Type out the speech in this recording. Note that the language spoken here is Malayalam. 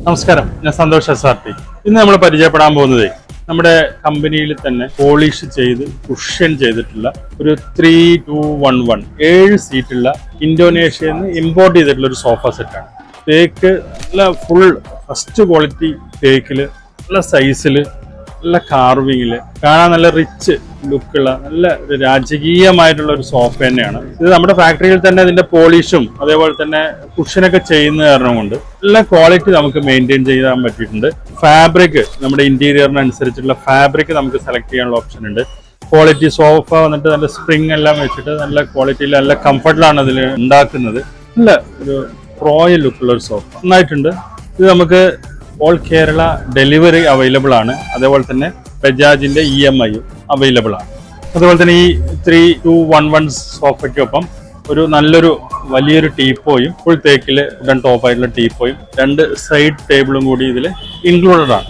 നമസ്കാരം, ഞാൻ സന്തോഷ് SRT. ഇന്ന് നമ്മൾ പരിചയപ്പെടാൻ പോകുന്നത് നമ്മുടെ കമ്പനിയിൽ തന്നെ പോളിഷ് ചെയ്ത് കുഷ്യൻ ചെയ്തിട്ടുള്ള ഒരു 3211 7 സീറ്റുള്ള ഇന്തോനേഷ്യയിൽ നിന്ന് ഇമ്പോർട്ട് ചെയ്തിട്ടുള്ള ഒരു സോഫ സെറ്റാണ്. തേക്ക് നല്ല ഫുൾ ഫസ്റ്റ് ക്വാളിറ്റി തേക്കില്, നല്ല സൈസില്, നല്ല കാർവിങ്ങില്, കാണാൻ നല്ല റിച്ച് ലുക്കുള്ള നല്ല ഒരു രാജകീയമായിട്ടുള്ള ഒരു സോഫ തന്നെയാണ് ഇത്. നമ്മുടെ ഫാക്ടറിയിൽ തന്നെ ഇതിന്റെ പോളിഷും അതേപോലെ തന്നെ കുഷനൊക്കെ ചെയ്യുന്ന കാരണം കൊണ്ട് നല്ല ക്വാളിറ്റി നമുക്ക് മെയിൻറ്റെയിൻ ചെയ്യാൻ പറ്റിയിട്ടുണ്ട്. ഫാബ്രിക് നമ്മുടെ ഇന്റീരിയറിനനുസരിച്ചുള്ള ഫാബ്രിക് നമുക്ക് സെലക്ട് ചെയ്യാനുള്ള ഓപ്ഷൻ ഉണ്ട്. ക്വാളിറ്റി സോഫ വന്നിട്ട് നല്ല സ്പ്രിംഗ് എല്ലാം വെച്ചിട്ട് നല്ല ക്വാളിറ്റിയിൽ നല്ല കംഫർട്ടിലാണ് ഇതിൽ ഉണ്ടാക്കുന്നത്. നല്ല ഒരു റോയൽ ലുക്കുള്ള ഒരു സോഫ നന്നായിട്ടുണ്ട്. ഇത് നമുക്ക് ഓൾ കേരള ഡെലിവറി അവൈലബിൾ ആണ്. അതേപോലെ തന്നെ ബജാജിന്റെ EMI അവൈലബിൾ ആണ്. അതുപോലെ തന്നെ ഈ 3211 സോഫയ്ക്കൊപ്പം ഒരു നല്ലൊരു വലിയൊരു ടീപ്പോയും ഫുൾ തേക്കില് ഉടൻ ടോപ്പായിട്ടുള്ള ടീപ്പോയും 2 സൈഡ് ടേബിളും കൂടി ഇതിൽ ഇൻക്ലൂഡഡ് ആണ്.